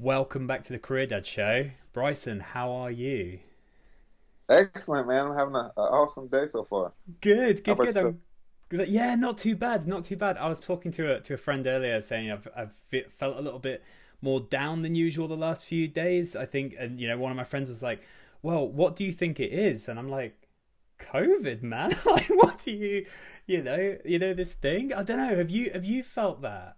Welcome back to the Career Dad Show. Bryson, how are you? Excellent, man. I'm having an awesome day so far. Good, How good, about good. yourself? I'm good. Yeah, not too bad, not too bad. I was talking to a friend earlier saying I've felt a little bit more down than usual the last few days. I think, and one of my friends was like, "Well, what do you think it is?" And I'm like, "COVID, man. Like, what do you know this thing? I don't know. Have you felt that?"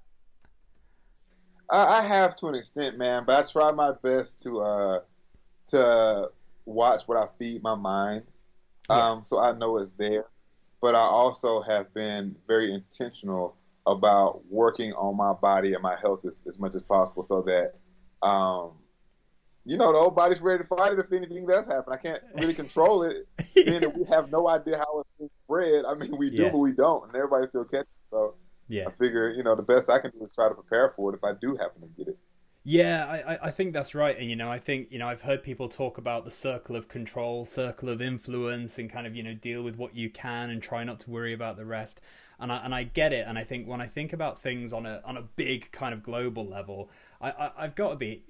I have to an extent, man, but I try my best to watch what I feed my mind, Yeah. so I know it's there. But I also have been very intentional about working on my body and my health as much as possible, so that um, the old body's ready to fight it if anything does happen. I can't really control it, being that Yeah. we have no idea how it's being spread. I mean, we do, Yeah. but we don't, and everybody's still catching it. So Yeah. I figure, the best I can do is try to prepare for it if I do happen to get it. Yeah, I think that's right. And, I think, I've heard people talk about the circle of control, circle of influence, and kind of, deal with what you can and try not to worry about the rest. And I get it. And I think when I think about things on a big kind of global level, I've got to be,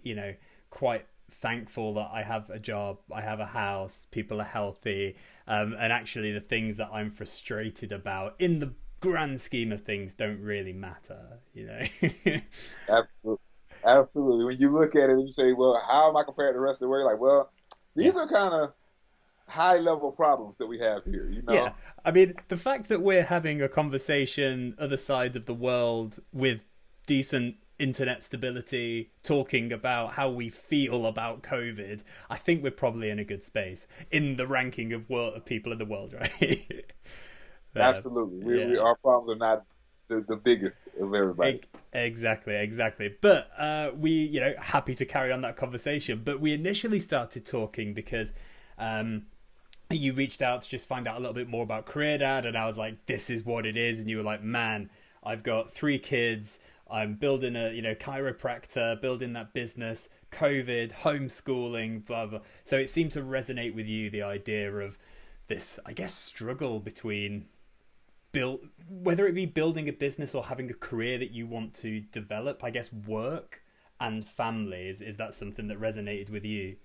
quite thankful that I have a job, I have a house, people are healthy, and actually the things that I'm frustrated about in the grand scheme of things don't really matter. Absolutely. Absolutely. When you look at it and you say, well, how am I compared to the rest of the world? Like, well, Yeah. these are kind of high level problems that we have here, you Yeah, know? I mean, the fact that we're having a conversation other sides of the world with decent internet stability, talking about how we feel about COVID, I think we're probably in a good space in the ranking of people in the world, right? uh, Absolutely. yeah, Our problems are not the biggest of everybody. exactly, exactly. But we, happy to carry on that conversation. But we initially started talking because um, you reached out to just find out a little bit more about Career Dad, and I was like, this is what it is. And you were like, man, I've got three kids. I'm building a chiropractor, building that business, COVID, homeschooling, blah blah. So it seemed to resonate with you the idea of this, I guess, struggle between build whether it be building a business or having a career that you want to develop. I guess work and family is that something that resonated with you?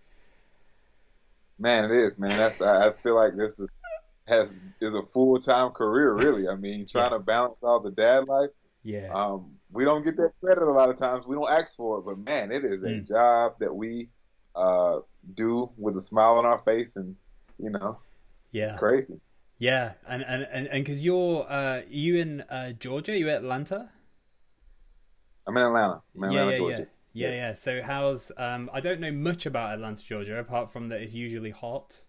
Man, it is, man. I feel like has is a full time career, really. I mean, Yeah, trying to balance all the dad life. yeah. We don't get that credit a lot of times. We don't ask for it, but man, it is a Mm. job that we uh, do with a smile on our face, and you know, it's Yeah. crazy. Yeah, and because you in Georgia, you in Atlanta? I'm in Atlanta. I'm in Yeah, Atlanta, yeah, yeah, Georgia. yeah, Yes. yeah. So how's I don't know much about Atlanta, Georgia, apart from that it's usually hot.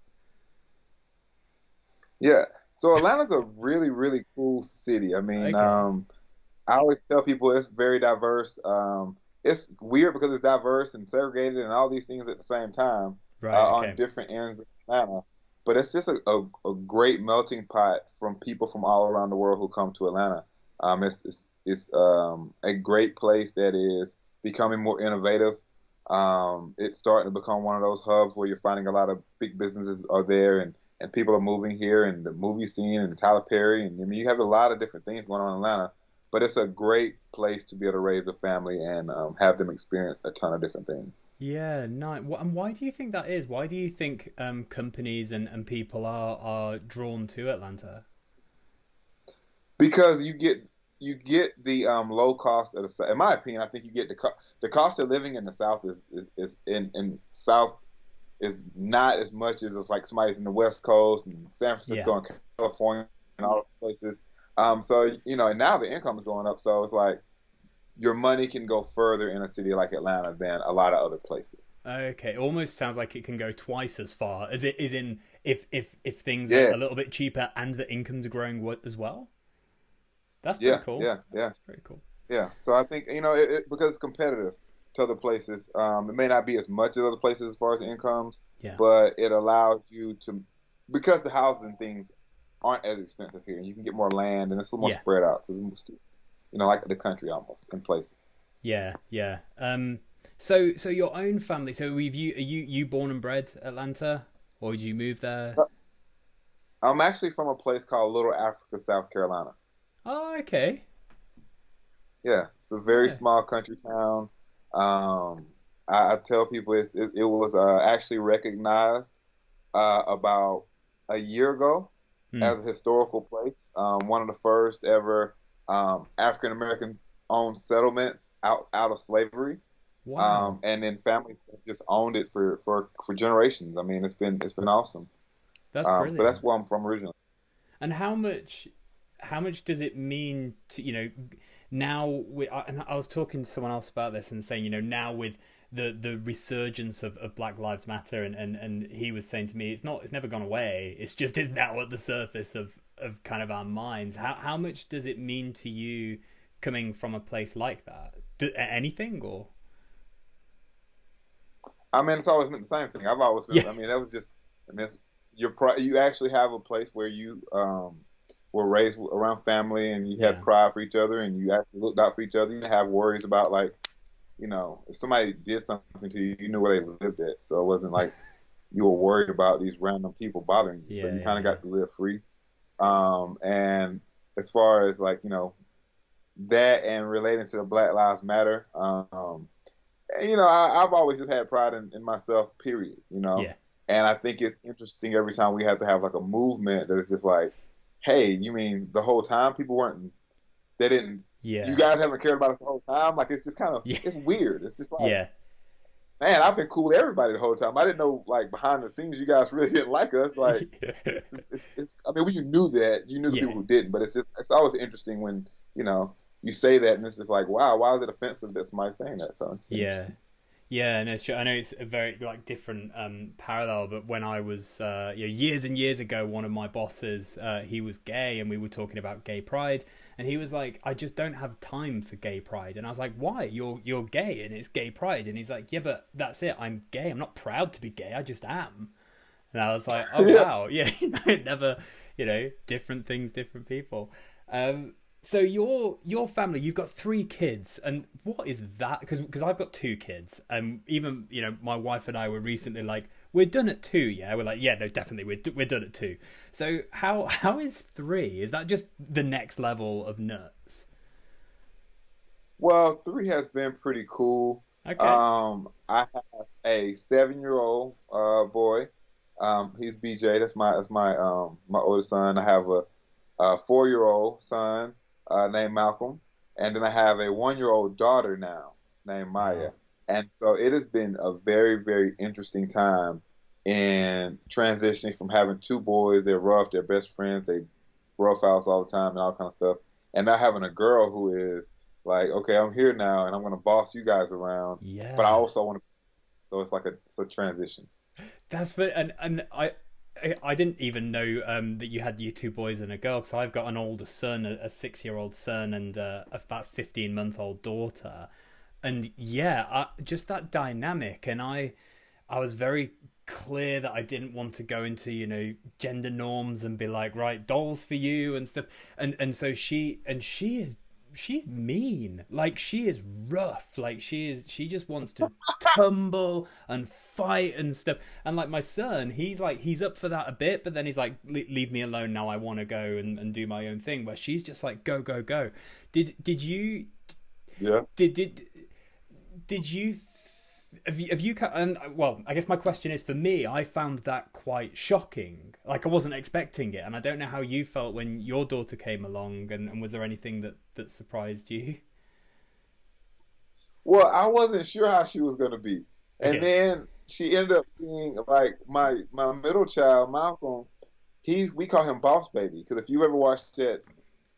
Yeah. So Atlanta's a really, really cool city. I mean, Okay. I always tell people it's very diverse. It's weird because it's diverse and segregated and all these things at the same time Right. on Okay. different ends of Atlanta. But it's just a great melting pot from people from all around the world who come to Atlanta. It's a great place that is becoming more innovative. It's starting to become one of those hubs where you're finding a lot of big businesses are there and people are moving here and the movie scene and Tyler Perry and I mean you have a lot of different things going on in Atlanta, but it's a great place to be able to raise a family and have them experience a ton of different things. Yeah. Nice. And why do you think that is? Why do you think companies and people are drawn to Atlanta? Because you get the low cost of the in my opinion I think you get the cost of living in the South is in South is not as much as it's like somebody's in the West Coast and San Yeah. Francisco and California and all those places. So and now the income is going up, so it's like your money can go further in a city like Atlanta than a lot of other places. Okay. Almost sounds like it can go twice as far as it is in if things are Yeah, a little bit cheaper and the income's growing as well. That's pretty yeah, cool. yeah, yeah, That's pretty cool. yeah. So I think because it's competitive to other places. It may not be as much as other places as far as incomes, Yeah. but it allows you to because the houses and things aren't as expensive here, and you can get more land, and it's a little more Yeah. spread out because like the country almost in places. Yeah. Yeah. So your own family. So we've you are you born and bred Atlanta, or did you move there? I'm actually from a place called Little Africa, South Carolina. Oh, okay. Yeah, it's a very Yeah. small country town. Um, I tell people it was actually recognized about a year ago Hmm. as a historical place. One of the first ever African American owned settlements out of slavery. Wow, And then families have just owned it for generations. I mean, it's been awesome. that's So that's brilliant. where I'm from originally. And how much does it mean to, now and I was talking to someone else about this and saying, now with the resurgence of Black Lives Matter, and he was saying to me, it's never gone away. It's now at the surface of kind of our minds. How much does it mean to you coming from a place like that? Anything or I mean, it's always meant the same thing. I've always been. yeah, I mean, that was just. I mean, you actually have a place where you were raised around family, and you had yeah, pride for each other, and you actually looked out for each other. You didn't have worries about like, if somebody did something to you, you knew where they lived at. So it wasn't like you were worried about these random people bothering you. So yeah, you yeah, kind of yeah, got to live free. And as far as like, that and relating to the Black Lives Matter, I've always just had pride in myself, period, yeah, and I think it's interesting every time we have to have like a movement that is just like, hey, you mean the whole time they didn't, you yeah, guys haven't cared about us the whole time? Like, it's just kind of, yeah, it's weird. It's just like, yeah, man, I've been cool with everybody the whole time. I didn't know, like, behind the scenes, you guys really didn't like us. Like, I mean, you knew that. You knew the yeah. people who didn't, but it's always interesting when, you say that and it's just like, wow, why is it offensive that somebody's saying that? So it's just Yeah, interesting. yeah, no, it's true. I know it's a very like different parallel, but when I was years and years ago, one of my bosses, he was gay, and we were talking about gay pride, and he was like, "I just don't have time for gay pride," and I was like, "Why? You're gay, and it's gay pride," and he's like, "Yeah, but that's it. I'm gay. I'm not proud to be gay. I just am." And I was like, "Oh Yeah. wow, yeah, it never, different things, different people." So your family, you've got three kids, and what is that? Because I've got two kids, and even my wife and I were recently like, we're done at two, yeah. We're like, yeah, no, definitely, we're done at two. So how is three? Is that just the next level of nuts? Well, three has been pretty cool. Okay. I have a 7-year-old boy. He's BJ. That's my oldest son. I have a 4-year-old son named Malcolm, and then I have a 1-year-old daughter now named Maya. Wow. And so it has been a very, very interesting time in transitioning from having two boys. They're rough. They're best friends. They roughhouse all the time and all kind of stuff. And now having a girl who is like, okay, I'm here now, and I'm going to boss you guys around, but I Yeah. also want to. So it's a transition. That's for and I didn't even know that you had your two boys and a girl because I've got an older son, a 6-year-old son, and about 15-month-old daughter, and yeah, just that dynamic. And I was very clear that I didn't want to go into gender norms and be like, right, dolls for you and stuff. And so she is she's mean. Like she is rough. Like she just wants to tumble and fight and stuff. And like my son, he's up for that a bit, but then he's like, leave me alone now. I want to go and do my own thing. Where she's just like, go go go. Did you Yeah. did you have you and well, I guess my question is, for me, I found that quite shocking. Like I wasn't expecting it, and I don't know how you felt when your daughter came along, and was there anything that surprised you? Well, I wasn't sure how she was going to be, and Okay. then she ended up being like my middle child, Malcolm. We call him Boss Baby because if you ever watched that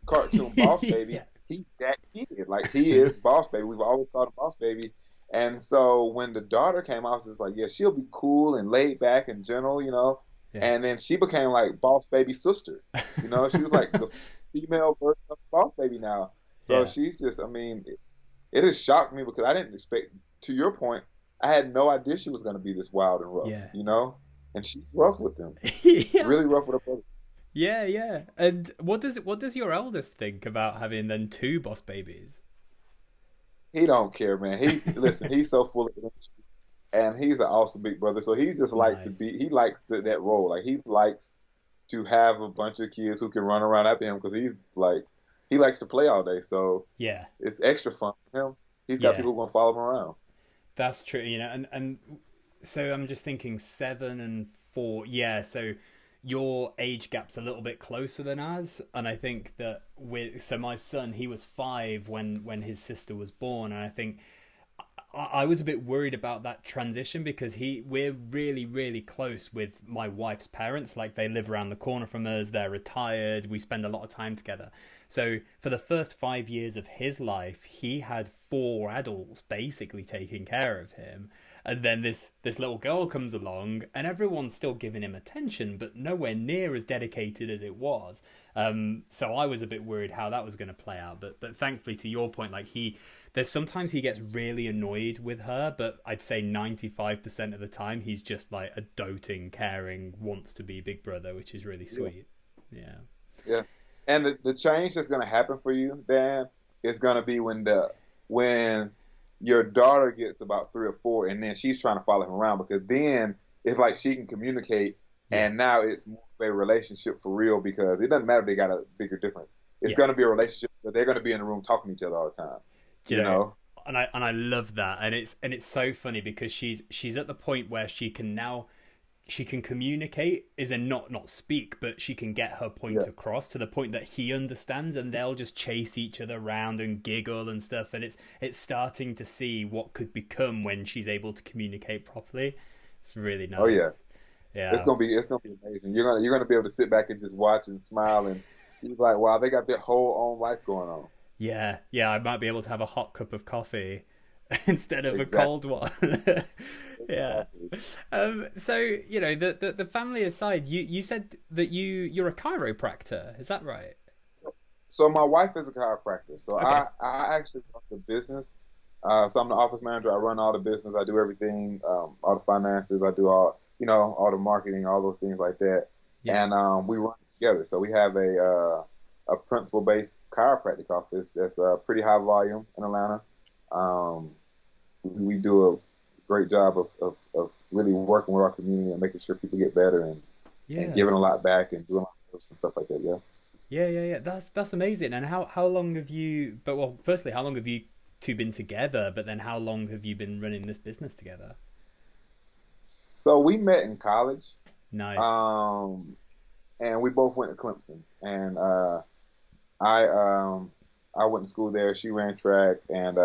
cartoon Boss Baby, Yeah. he's that kid. Like he is Boss Baby. We've always called him Boss Baby. And so when the daughter came, I was just like, yeah, she'll be cool and laid back and gentle. Yeah. And then she became like Boss Baby sister. She was like the female version of Boss Baby now. So Yeah. she's just, I mean, it has shocked me because I didn't expect. To your point, I had no idea she was going to be this wild and rough. Yeah. And she's rough with them, Yeah. really rough with her brother. Yeah, yeah. And what does your eldest think about having then two boss babies? He don't care, man. Listen, he's so full of it, and he's an awesome big brother. So he just likes to Nice. be. He likes that role. Like he likes to have a bunch of kids who can run around after him because he likes to play all day. So Yeah. it's extra fun for him. He's got Yeah. people who gonna follow him around. That's true, you know, and so I'm just thinking 7 and 4. Yeah, so your age gap's a little bit closer than ours, and I think that so my son, he was 5 when his sister was born, and I think I was a bit worried about that transition because we're really, really close with my wife's parents. Like, they live around the corner from us, they're retired, we spend a lot of time together. So for the first 5 years of his life, he had 4 adults basically taking care of him. And then this little girl comes along, and everyone's still giving him attention, but nowhere near as dedicated as it was. So I was a bit worried how that was going to play out. But thankfully, to your point, like, there's sometimes he gets really annoyed with her, but I'd say 95% of the time he's just like a doting, caring, wants to be big brother, which is really sweet. Yeah. Yeah. And the change that's going to happen for you, Dan, is going to be when your daughter gets about 3 or 4, and then she's trying to follow him around, because then it's like she can communicate, and now it's more of a relationship for real, because it doesn't matter if they got a bigger difference. It's going to be a relationship, but they're going to be in the room talking to each other all the time. You know? And I love that, and it's so funny because she's at the point where she can communicate, is in not speak, but she can get her point across to the point that he understands, and they'll just chase each other around and giggle and stuff, and it's starting to see what could become when she's able to communicate properly. It's really nice. Oh yeah. It's gonna be amazing. You're gonna be able to sit back and just watch and smile, and you're like, wow, they got their whole own life going on. Yeah, I might be able to have a hot cup of coffee instead of a cold one. Yeah. So, you know, the family aside, you said that you're a chiropractor. Is that right? So my wife is a chiropractor. So Okay. I actually run the business. So I'm the office manager. I run all the business. I do everything, all the finances. I do all the marketing, all those things like that. Yeah. And we run together. So we have a principal-based chiropractic office that's pretty high volume in Atlanta. We do a great job of really working with our community and making sure people get better, and giving a lot back and doing a lot of tips and stuff like that. Yeah. That's amazing. And how long have you? But well, firstly, how long have you two been together? But then, how long have you been running this business together? So we met in college. Nice. And we both went to Clemson, and I went to school there. She ran track, and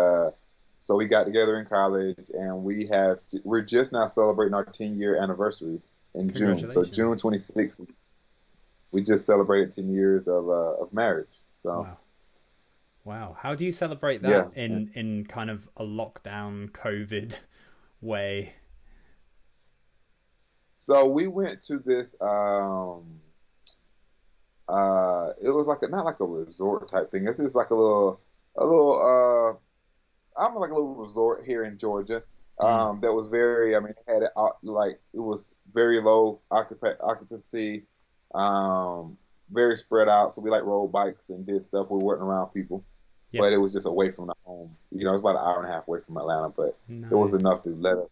so we got together in college, and we're just now celebrating our 10-year anniversary in June. So June 26th, we just celebrated 10 years of marriage. So wow. How do you celebrate that in kind of a lockdown COVID way? So we went to this. It was not like a resort type thing. This is like a little. I'm like a little resort here in Georgia. That was very. I mean, it had it was very low occupancy. Very spread out. So we rode bikes and did stuff. We weren't around people, but it was just away from the home. You know, it was about an hour and a half away from Atlanta, but it was enough to let us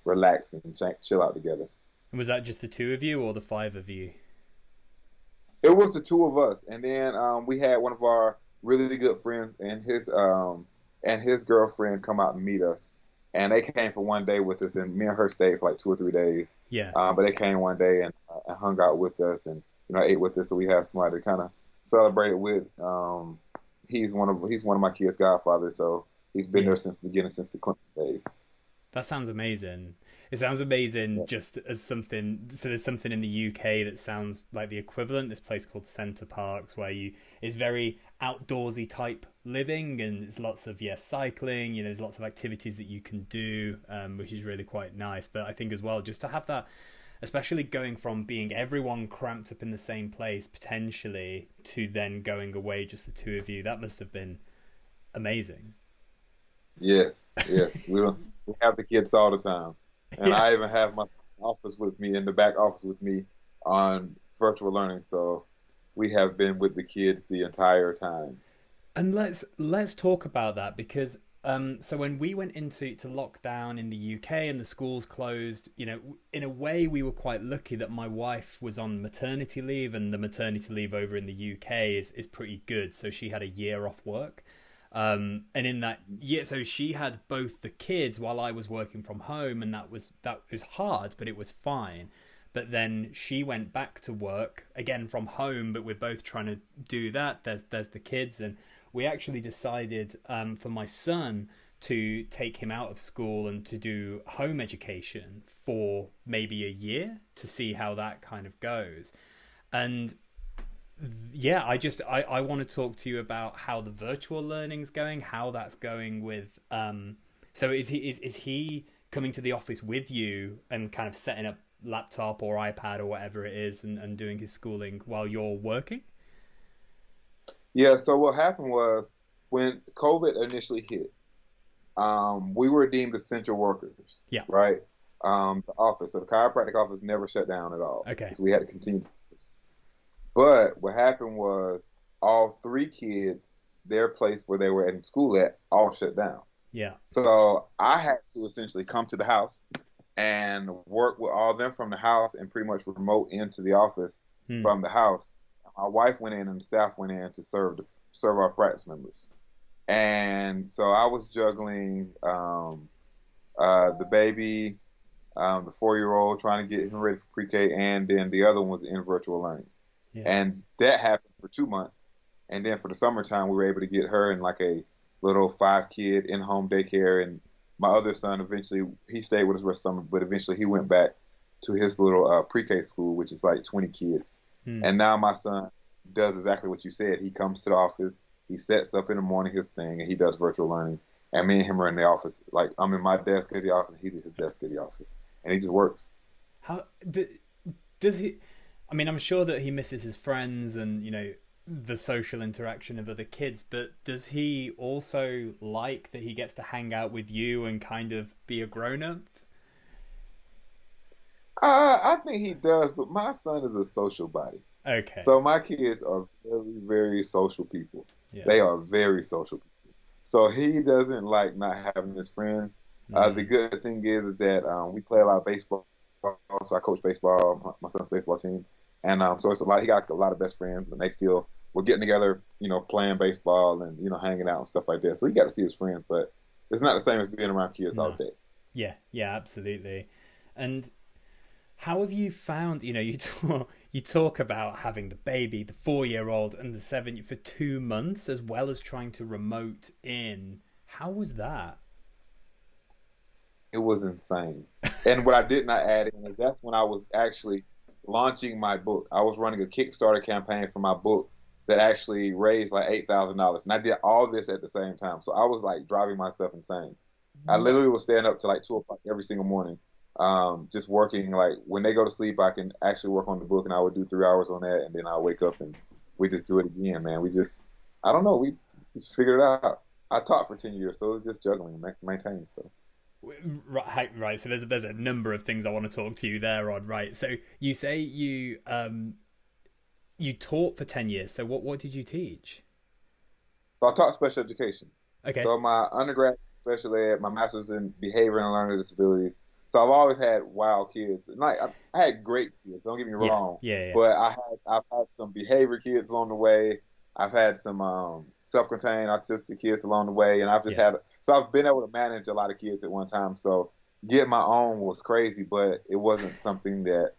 relax and chill out together. And was that just the 2 of you or the 5 of you? It was the 2 of us, and then we had one of our really good friends and his girlfriend come out and meet us, and they came for one day with us, and me and her stayed for 2 or 3 days. Yeah. But they came one day and hung out with us, and ate with us, so we had somebody to kind of celebrate it with. He's one of my kids' godfathers, so he's been there since the beginning, since the Clemson days. That sounds amazing. It sounds amazing just as something. So there's something in the UK that sounds like the equivalent. This place called Centre Parks, where it's very outdoorsy type living, and there's lots of cycling. There's lots of activities that you can do, which is really quite nice. But I think as well, just to have that, especially going from being everyone cramped up in the same place potentially to then going away, just the 2 of you, that must have been amazing. Yes. We have the kids all the time. And I even have my office with me, in the back office with me, on virtual learning. So we have been with the kids the entire time. And let's talk about that, because so when we went into lockdown in the UK and the schools closed, in a way we were quite lucky that my wife was on maternity leave, and the maternity leave over in the UK is pretty good. So she had a year off work. And in that, yeah, so she had both the kids while I was working from home, and that was hard, but it was fine. But then she went back to work again from home, but we're both trying to do that. There's the kids, and we actually decided for my son to take him out of school and to do home education for maybe a year to see how that kind of goes. And yeah, I want to talk to you about how the virtual learning's going, how that's going with so is he coming to the office with you and kind of setting up laptop or iPad or whatever it is, and doing his schooling while you're working? Yeah, so what happened was when COVID initially hit, we were deemed essential workers, Yeah. right? The office, so the chiropractic office never shut down at all. Okay. So we had to continue. But what happened was all three kids, their place where they were in school at, all shut down. Yeah. So I had to essentially come to the house and work with all of them from the house and pretty much remote into the office from the house. My wife went in and the staff went in to serve our practice members. And so I was juggling the baby, the 4-year-old, trying to get him ready for pre-K, and then the other one was in virtual learning. Yeah. And that happened for 2 months. And then for the summertime, we were able to get her in like a little 5-kid in-home daycare. And my other son, eventually, he stayed with us the rest of the summer, but eventually he went back to his little pre-K school, which is like 20 kids. And now my son does exactly what you said. He comes to the office, he sets up in the morning his thing, and he does virtual learning. And me and him are in the office. Like, I'm in my desk at the office, he's at his desk at the office. And he just works. How does he? I mean, I'm sure that he misses his friends and, you know, the social interaction of other kids, but does he also like that he gets to hang out with you and kind of be a grown-up? I think he does, but my son is a social body. Okay. So my kids are very, very social people. Yeah. They are very social people. So he doesn't like not having his friends. The good thing is that we play a lot of baseball. So I coach baseball, my son's baseball team. And so it's a lot. He got a lot of best friends, but we're getting together, you know, playing baseball and, you know, hanging out and stuff like that. So he got to see his friends, but it's not the same as being around kids all day. Yeah, absolutely. And how have you found, you know, you talk about having the baby, the 4-year-old and the 7 for 2 months, as well as trying to remote in. How was that? It was insane. And what I did not add in is that's when I was actually launching my book. I was running a Kickstarter campaign for my book that actually raised like $8,000. And I did all this at the same time. So I was like driving myself insane. I literally was staying up to like 2 o'clock every single morning, just working. Like when they go to sleep, I can actually work on the book, and I would do 3 hours on that. And then I wake up and we just do it again, man. I don't know. We just figured it out. I taught for 10 years, so it was just juggling and maintaining. So. Right. So there's a number of things I want to talk to you there on. Right. So you say you taught for 10 years. So what did you teach? So I taught special education. Okay. So my undergrad special ed, my master's in behavior and learning disabilities. So I've always had wild kids. And I had great kids. Don't get me wrong. Yeah. But I've had some behavior kids along the way. I've had some self-contained autistic kids along the way, and I've been able to manage a lot of kids at one time. So getting my own was crazy, but it wasn't something that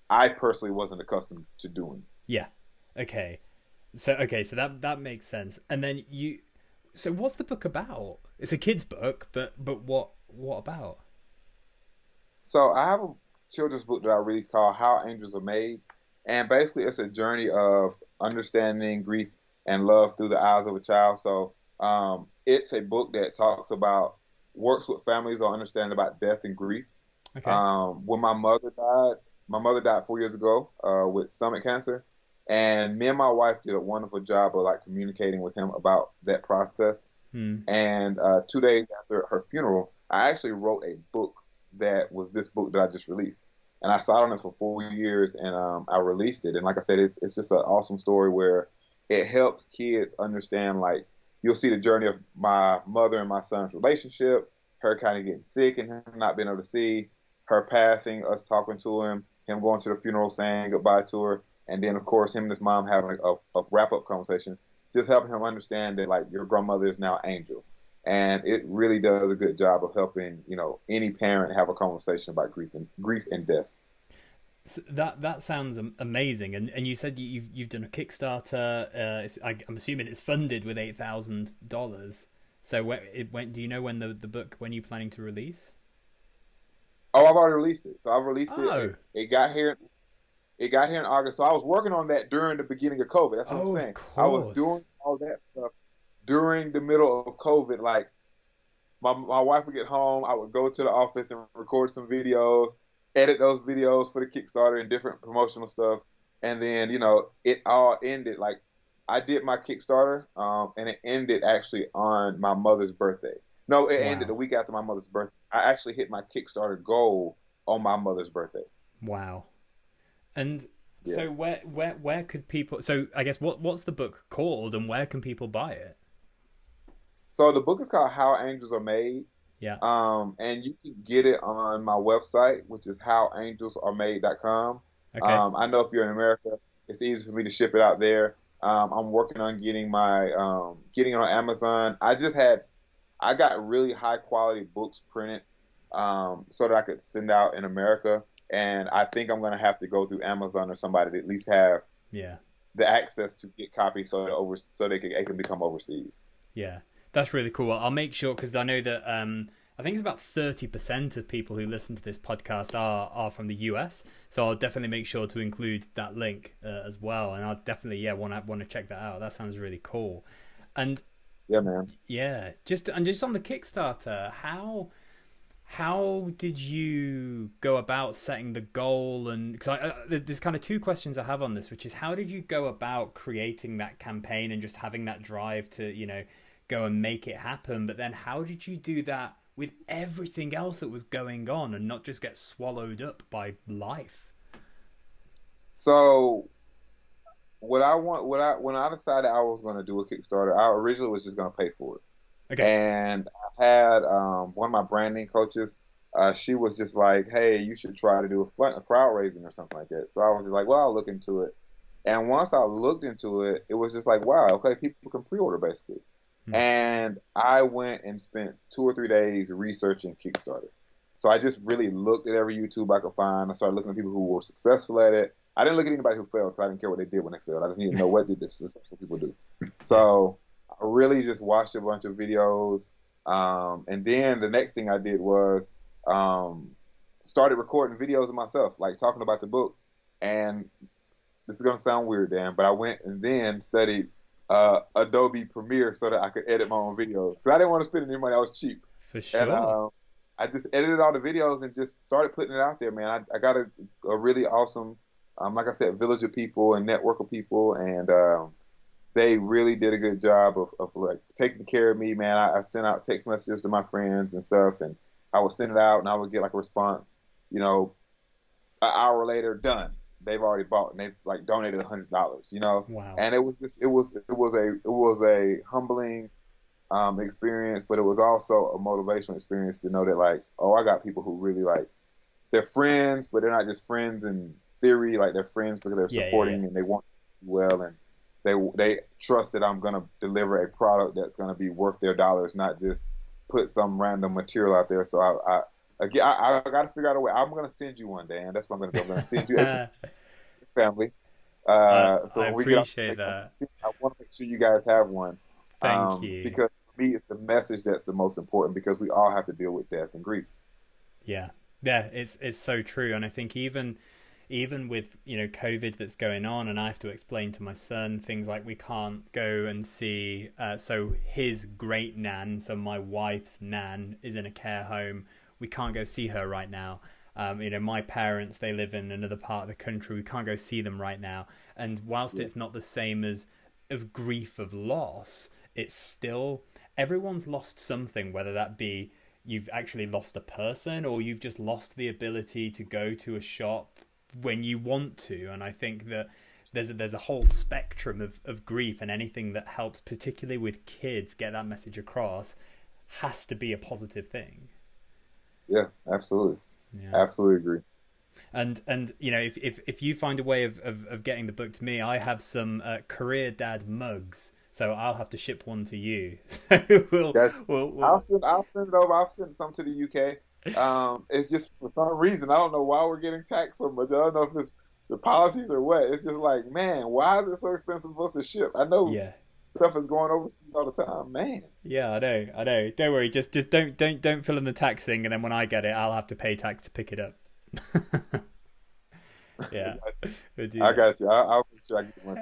I personally wasn't accustomed to doing. Yeah. Okay. So that makes sense. And then so what's the book about? It's a kid's book, but what about? So I have a children's book that I released called How Angels Are Made, and basically it's a journey of understanding grief and love through the eyes of a child. So it's a book that works with families on understanding about death and grief. Okay. When my mother died 4 years ago with stomach cancer, and me and my wife did a wonderful job of like communicating with him about that process. And 2 days after her funeral, I actually wrote a book that was this book that I just released. And I sat on it for 4 years, and I released it. And like I said, it's just an awesome story where it helps kids understand, like, you'll see the journey of my mother and my son's relationship, her kind of getting sick and him not being able to see, her passing, us talking to him going to the funeral, saying goodbye to her, and then, of course, him and his mom having a wrap-up conversation. just helping him understand that like your grandmother is now Angel. And it really does a good job of helping, any parent have a conversation about grief and death. So that sounds amazing. And you said you've done a Kickstarter. I'm assuming it's funded with $8,000. So do you know when the book, when you're planning to release? Oh, I've already released it. So I've released Oh. it. It got here. It got here in August. So I was working on that during the beginning of COVID. That's what I'm saying. I was doing all that stuff during the middle of COVID. Like my wife would get home. I would go to the office and record some videos, edit those videos for the Kickstarter and different promotional stuff. And then, it all ended. Like I did my Kickstarter, and it ended actually on my mother's birthday. No, it ended the week after my mother's birthday. I actually hit my Kickstarter goal on my mother's birthday. Wow. And so where could people, so I guess what's the book called and where can people buy it? So the book is called How Angels Are Made. Yeah. And you can get it on my website, which is howangelsaremade.com. Okay. I know if you're in America, it's easy for me to ship it out there. I'm working on getting getting it on Amazon. I got really high quality books printed, so that I could send out in America. And I think I'm going to have to go through Amazon or somebody to at least have the access to get copies so it can become overseas. Yeah, that's really cool. I'll make sure, because I know that I think it's about 30% of people who listen to this podcast are from the US. So I'll definitely make sure to include that link as well. And I'll definitely want to check that out. That sounds really cool. And yeah, man. Yeah, just on the Kickstarter, how did you go about setting the goal? And because there's kind of two questions I have on this, which is how did you go about creating that campaign and just having that drive to go and make it happen? But then how did you do that with everything else that was going on and not just get swallowed up by life? So when I decided I was going to do a Kickstarter, I originally was just going to pay for it. Okay. And I had one of my branding coaches. She was just like, "Hey, you should try to do a crowd raising or something like that." So I was just like, "Well, I'll look into it." And once I looked into it, it was just like, "Wow, okay, people can pre-order basically." And I went and spent 2 or 3 days researching Kickstarter. So I just really looked at every YouTube I could find. I started looking at people who were successful at it. I didn't look at anybody who failed because I didn't care what they did when they failed. I just needed to know what did the successful people do. So I really just watched a bunch of videos. And then the next thing I did was started recording videos of myself, like talking about the book. And this is going to sound weird, Dan, but I went and then studied Adobe Premiere so that I could edit my own videos. Because I didn't want to spend any money. I was cheap. For sure. And I just edited all the videos and just started putting it out there, man. I got a really awesome, like I said, village of people and network of people. And they really did a good job of like taking care of me, man. I sent out text messages to my friends and stuff, and I would send it out, and I would get like a response. An hour later, done. They've already bought, and they've like donated $100. Wow. And it was a humbling experience, but it was also a motivational experience to know that like, oh, I got people who really like, they're friends, but they're not just friends in theory. Like they're friends because they're supporting and they want to do well, and they trust that I'm going to deliver a product that's going to be worth their dollars, not just put some random material out there. So I got to figure out a way. I'm going to send you one day, and that's what I'm going to do. I'm going to send you a family. So I appreciate that. I want to make sure you guys have one. Thank you. Because for me, it's the message that's the most important, because we all have to deal with death and grief. Yeah, it's so true. And I think even with COVID that's going on, and I have to explain to my son things like we can't go and see so his great nan, so my wife's nan, is in a care home. We can't go see her right now. My parents, they live in another part of the country. We can't go see them right now. And whilst it's not the same as of grief of loss, it's still, everyone's lost something, whether that be you've actually lost a person or you've just lost the ability to go to a shop when you want to. And I think that there's a whole spectrum of grief, and anything that helps, particularly with kids, get that message across has to be a positive thing. Yeah, absolutely. Yeah. Absolutely agree. And if you find a way of getting the book to me, I have some Career Dad mugs So I'll have to ship one to you. So That's, we'll I'll send it over. I'll send some to the UK. It's just for some reason I don't know why we're getting taxed so much. I don't know if it's the policies or what. It's just like, man, why is it so expensive for us to ship? I know yeah. stuff is going overseas all the time, man. Yeah, I know. Don't worry. Just don't fill in the tax thing, and then when I get it, I'll have to pay tax to pick it up. Yeah, we'll do I that. got you. I'll make sure I get one.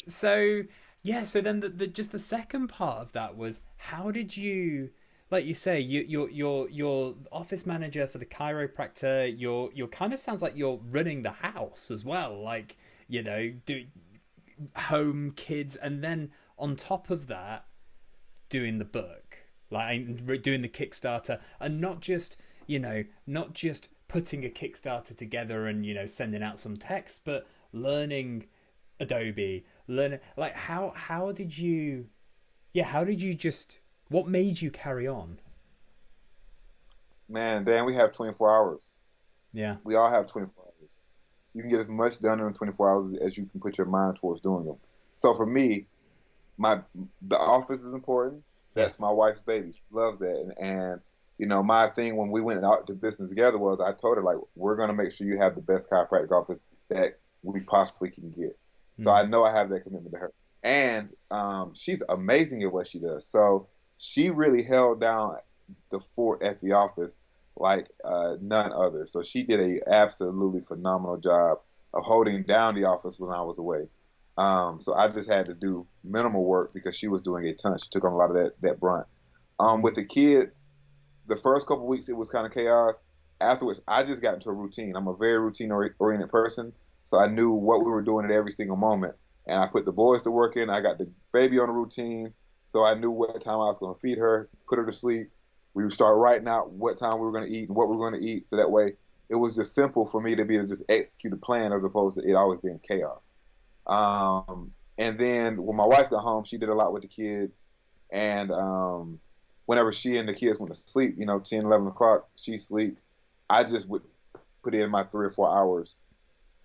So yeah, so then the just the second part of that was how did you, like you say, you're office manager for the chiropractor. You're kind of sounds like you're running the house as well, like do home, kids, and then on top of that, doing the book, like doing the Kickstarter, and not just putting a Kickstarter together and sending out some text, but learning Adobe, learning like how did you, how did you just, what made you carry on? Man, Dan, we have 24 hours. Yeah, We all have 24 hours. You can get as much done in 24 hours as you can put your mind towards doing them. So for me, my the office is important. yeah, That's my wife's baby. She loves that. And my thing when we went out to business together was I told her like we're gonna make sure you have the best chiropractic office that we possibly can get. So mm, I know I have that commitment to her. And she's amazing at what she does. So she really held down the fort at the office like none other. So she did a absolutely phenomenal job of holding down the office when I was away. So I just had to do minimal work because she was doing a ton. She took on a lot of that brunt. mm, With the kids, the first couple of weeks it was kind of chaos. Afterwards, I just got into a routine. I'm a very routine oriented person, so I knew what we were doing at every single moment. And I put the boys to work in. I got the baby on a routine, so I knew what time I was going to feed her, put her to sleep. We would start writing out what time we were going to eat and what we were going to eat, so that way it was just simple for me to be able to just execute a plan as opposed to it always being chaos. And then when my wife got home, she did a lot with the kids. And whenever she and the kids went to sleep, 10, 11 o'clock, she sleep. I just would put in my 3 or 4 hours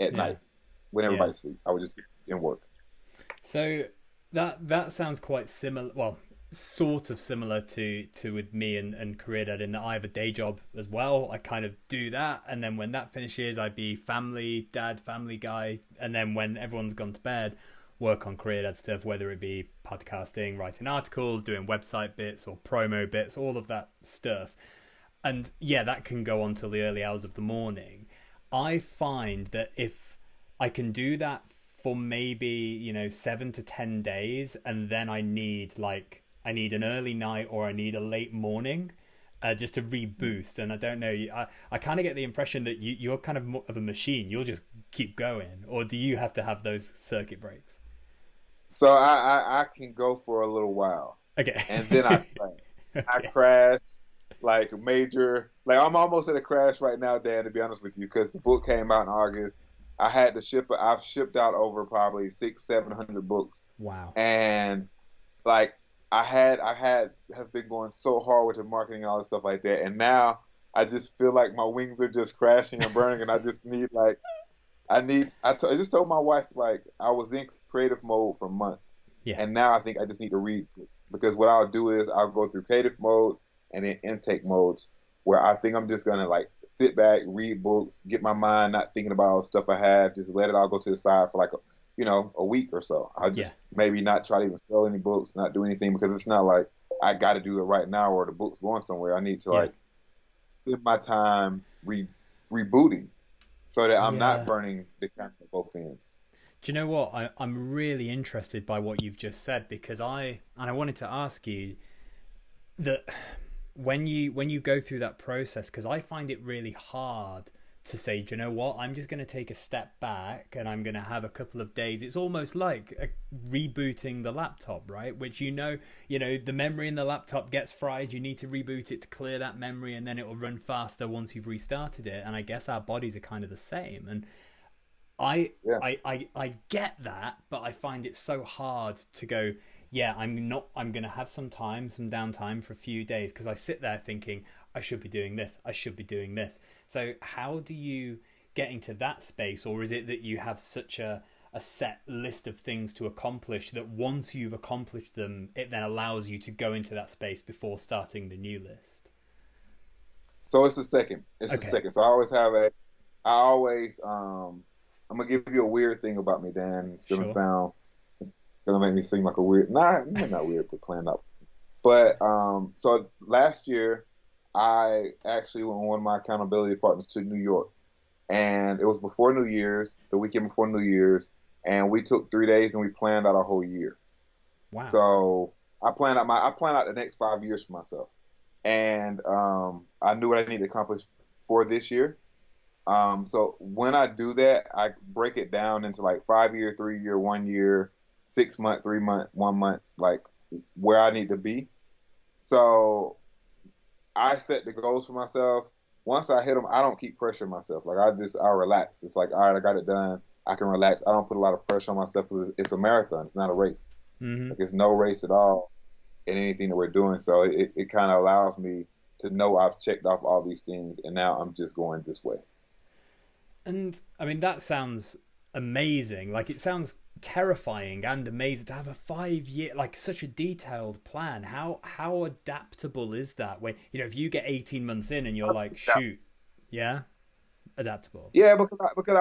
at yeah, night when yeah. everybody sleep. I would just sit and work. So that sounds quite similar. Well, sort of similar to with me and career dad, in that I have a day job as well. I kind of do that, and then when that finishes, I'd be family dad, family guy, and then when everyone's gone to bed, work on career dad stuff, whether it be podcasting, writing articles, doing website bits or promo bits, all of that stuff. And yeah, that can go on till the early hours of the morning. I find that if I can do that for maybe 7 to 10 days, and then I need an early night or I need a late morning, just to reboost. And I don't know, I kind of get the impression that you're kind of more of a machine. You'll just keep going, or do you have to have those circuit breaks? So I can go for a little while, Okay. and then I crash. I Okay. crash like major. Like I'm almost at a crash right now, Dan. To be honest with you, because the book came out in August. I had to ship it. I've shipped out over probably 600, 700 books, Wow. and like I have been going so hard with the marketing and all this stuff like that, and now I just feel like my wings are just crashing and burning, and I just need like I just told my wife like I was in creative mode for months, Yeah. and now I think I just need to read books because what I'll do is I'll go through creative modes and then intake modes where I think I'm just gonna like sit back, read books, get my mind not thinking about all the stuff I have, just let it all go to the side for like a week or so. I'll Yeah. just maybe not try to even sell any books, not do anything because it's not like I got to do it right now or the book's going somewhere. I need to Yeah. like spend my time rebooting so that I'm not Yeah. burning the candle at both ends. Do you know what? I'm really interested by what you've just said, because I wanted to ask you that when you go through that process, because I find it really hard to say, do you know what, I'm just going to take a step back and I'm going to have a couple of days. It's almost like rebooting the laptop, right? Which the memory in the laptop gets fried. You need to reboot it to clear that memory, and then it will run faster once you've restarted it. And I guess our bodies are kind of the same. And I Yeah. I get that, but I find it so hard to go, yeah, I'm gonna have some downtime for a few days, because I sit there thinking I should be doing this, I should be doing this. So how do you get into that space? Or is it that you have such a set list of things to accomplish that once you've accomplished them, it then allows you to go into that space before starting the new list? So it's the second. It's the Okay, second. So I always have a. I always. I'm gonna give you a weird thing about me, Dan. It's gonna sure. sound. It's gonna make me seem like a weird. Nah, not weird, but planned out. But so last year, I actually went with one of my accountability partners to New York, and it was before New Year's, the weekend before New Year's, and we took 3 days and we planned out our whole year. Wow. So I planned out the next 5 years for myself, and I knew what I needed to accomplish for this year. So when I do that, I break it down into like 5 year, 3 year, 1 year, 6 month, 3 month, 1 month, like where I need to be. So I set the goals for myself. Once I hit them, I don't keep pressuring myself. Like I relax. It's like, all right, I got it done. I can relax. I don't put a lot of pressure on myself because it's a marathon. It's not a race. Mm-hmm. Like it's no race at all in anything that we're doing. So it kind of allows me to know I've checked off all these things and now I'm just going this way. And I mean, that sounds amazing. Like, it sounds terrifying and amazing to have a 5 year, like, such a detailed plan. How adaptable is that? When, if you get 18 months in and you're like, shoot, yeah, adaptable. Yeah, because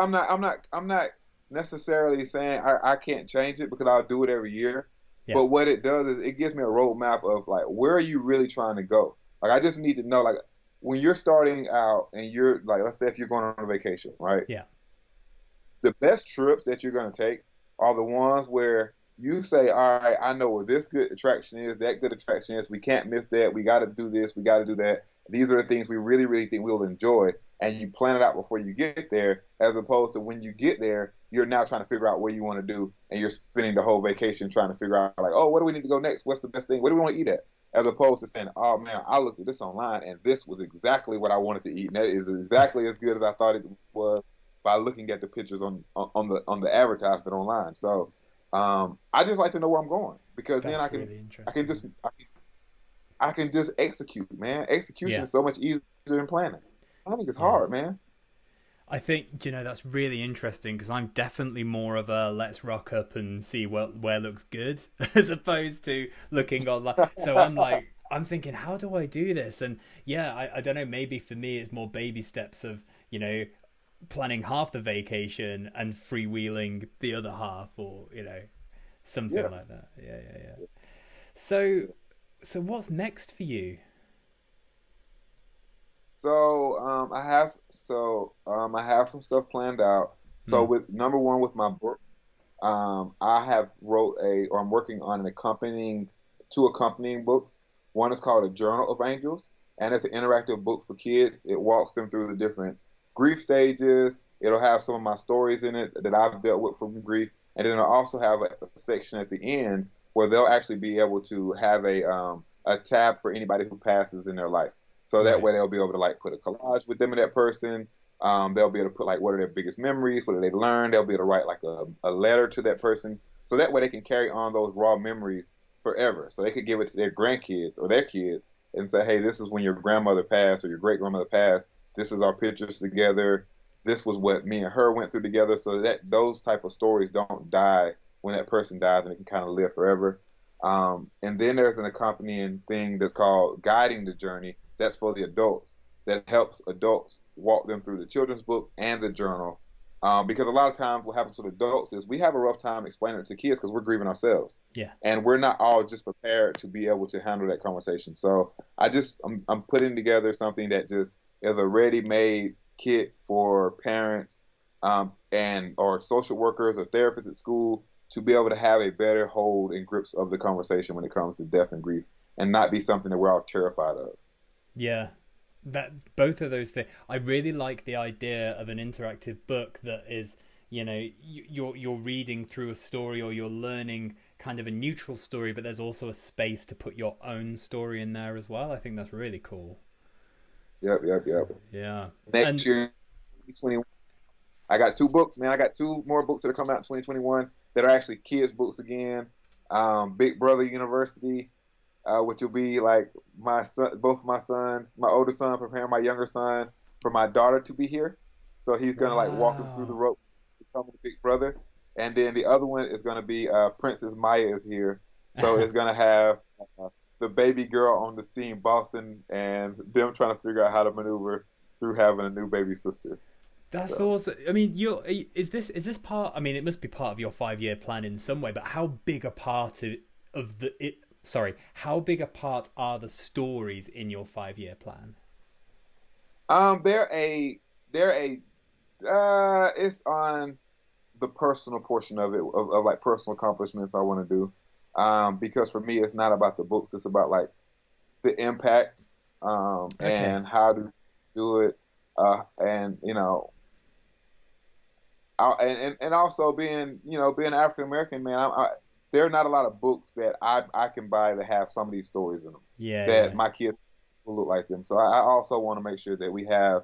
I'm not necessarily saying I can't change it because I'll do it every year. Yeah, But what it does is it gives me a roadmap of like where are you really trying to go? Like I just need to know like when you're starting out and you're like let's say if you're going on a vacation, right? yeah, The best trips that you're going to take are the ones where you say, all right, I know where this good attraction is, that good attraction is. We can't miss that. We got to do this. We got to do that. These are the things we really, really think we'll enjoy. And you plan it out before you get there, as opposed to when you get there, you're now trying to figure out what you want to do. And you're spending the whole vacation trying to figure out, like, oh, what do we need to go next? What's the best thing? What do we want to eat at? As opposed to saying, oh, man, I looked at this online and this was exactly what I wanted to eat. And that is exactly as good as I thought it was by looking at the pictures on the advertisement online. So I just like to know where I'm going because then that's really I can interesting. just I can just execute, man. Execution Yeah. is so much easier than planning. I think it's Yeah. hard, man. I think, that's really interesting because I'm definitely more of a let's rock up and see where looks good as opposed to looking online. So I'm like, I'm thinking, how do I do this? And yeah, I don't know, maybe for me it's more baby steps of, planning half the vacation and freewheeling the other half or, something Yeah. like that. Yeah. So what's next for you? I have some stuff planned out. So Hmm. with number one with my book, I have I'm working on two accompanying books. One is called A Journal of Angels, and it's an interactive book for kids. It walks them through the different grief stages. It'll have some of my stories in it that I've dealt with from grief, and then it'll also have a section at the end where they'll actually be able to have a tab for anybody who passes in their life. So that Right. way they'll be able to like put a collage with them and that person. They'll be able to put like what are their biggest memories, what did they learn. They'll be able to write like a letter to that person. So that way they can carry on those raw memories forever. So they could give it to their grandkids or their kids and say, hey, this is when your grandmother passed or your great grandmother passed. This is our pictures together. This was what me and her went through together. So that those type of stories don't die when that person dies and it can kind of live forever. And then there's an accompanying thing that's called Guiding the Journey. That's for the adults. That helps adults walk them through the children's book and the journal. Because a lot of times what happens with adults is we have a rough time explaining it to kids because we're grieving ourselves. Yeah. And we're not all just prepared to be able to handle that conversation. So I'm putting together something that just is a ready-made kit for parents and or social workers or therapists at school to be able to have a better hold and grips of the conversation when it comes to death and grief and not be something that we're all terrified of. Yeah. That both of those things. I really like the idea of an interactive book that is, you're reading through a story or you're learning kind of a neutral story, but there's also a space to put your own story in there as well. I think that's really cool. Yep. Yeah. Next And year, 2021, I got two books, man. I got two more books that are coming out in 2021 that are actually kids' books again. Big Brother University, which will be like my son, both of my sons, my older son preparing my younger son for my daughter to be here. So he's gonna like walk him through the wow. rope, becoming a big brother. And then the other one is going to be Princess Maya is here. So it's going to have the baby girl on the scene, Boston, and them trying to figure out how to maneuver through having a new baby sister. That's So, awesome. I mean, is this part? I mean, it must be part of your 5 year plan in some way. But how big a part of the it? Sorry, how big a part are the stories in your 5 year plan? they're a it's on the personal portion of it of like personal accomplishments I want to do. Because for me, it's not about the books; it's about like the impact, Okay. and how to do it, and and also being being African American man, there are not a lot of books that I can buy that have some of these stories in them Yeah, that yeah, my kids will look like them. So I also want to make sure that we have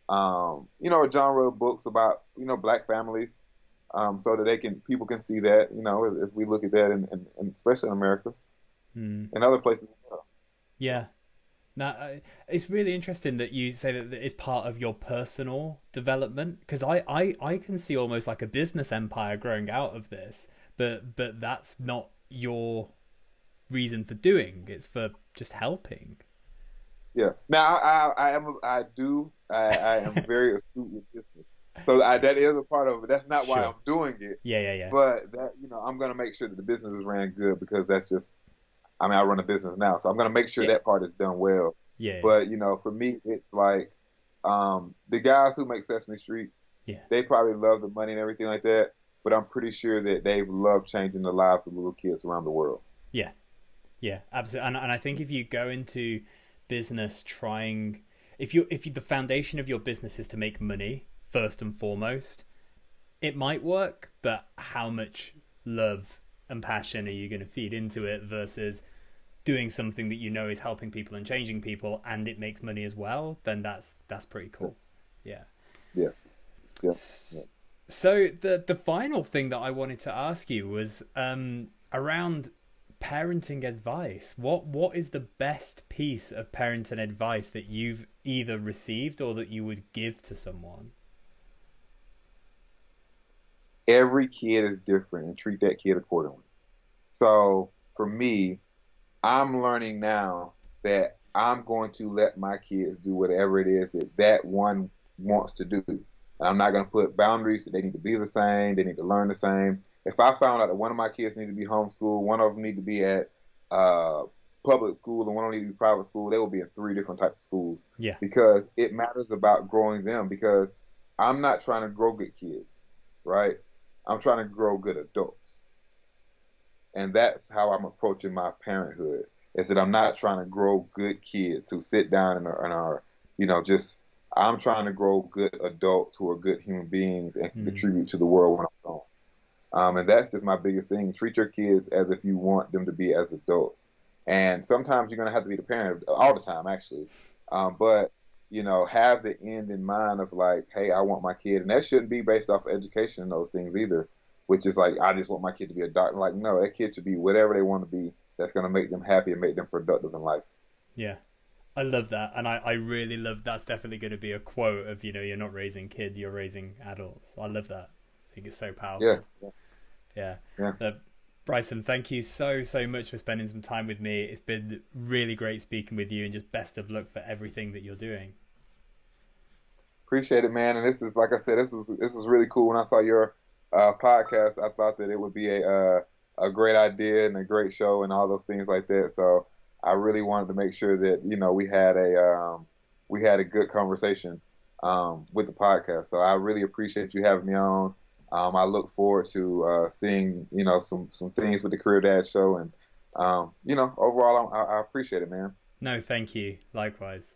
a genre of books about black families, so that people can see that as we look at that, and especially in America Hmm. and other places. Yeah. Now, it's really interesting that you say that it's part of your personal development because I can see almost like a business empire growing out of this, but that's not your reason for doing. It's for just helping. Yeah. Now I am very astute with business. So that is a part of it. That's not why Sure. I'm doing it, Yeah, yeah, yeah, but that I'm gonna make sure that the business is ran good because that's just I mean I run a business now, so I'm gonna make sure yeah, that part is done well. yeah, But for me, it's like the guys who make Sesame Street, yeah, they probably love the money and everything like that. But I'm pretty sure that they love changing the lives of little kids around the world. yeah, yeah. Absolutely. And I think if you go into business trying, if you the foundation of your business is to make money first and foremost, it might work, but how much love and passion are you going to feed into it versus doing something that you know is helping people and changing people and it makes money as well? Then that's pretty Yeah, cool. Yeah. yeah, yeah. Yeah. So the final thing that I wanted to ask you was around parenting advice. What is the best piece of parenting advice that you've either received or that you would give to someone? Every kid is different and treat that kid accordingly. So for me, I'm learning now that I'm going to let my kids do whatever it is that one wants to do. And I'm not going to put boundaries that they need to be the same, they need to learn the same. If I found out that one of my kids need to be homeschooled, one of them need to be at uh, public school, and one of them need to be private school, they will be in three different types of schools Yeah. because it matters about growing them. Because I'm not trying to grow good kids, right? I'm trying to grow good adults. And that's how I'm approaching my parenthood. Is that I'm not trying to grow good kids who sit down and are just I'm trying to grow good adults who are good human beings and can Mm. contribute to the world when I'm gone. And that's just my biggest thing. Treat your kids as if you want them to be as adults. And sometimes you're gonna have to be the parent all the time, actually. But have the end in mind of like, hey, I want my kid, and that shouldn't be based off of education and those things either. Which is like, I just want my kid to be a doctor. Like, no, that kid should be whatever they want to be. That's gonna make them happy and make them productive in life. Yeah. I love that, and I really love that's definitely going to be a quote of you're not raising kids, you're raising adults. I love that. I think it's so Yeah, powerful. Yeah. yeah. Bryson, thank you so much for spending some time with me. It's been really great speaking with you, and just best of luck for everything that you're doing. Appreciate it, man. And this is like I said, this was really cool. When I saw your podcast, I thought that it would be a great idea and a great show and all those things like that. So I really wanted to make sure that we had a good conversation with the podcast. So I really appreciate you having me on. I look forward to seeing some things with the Career Dad show, and overall I appreciate it, man. No, thank you. Likewise.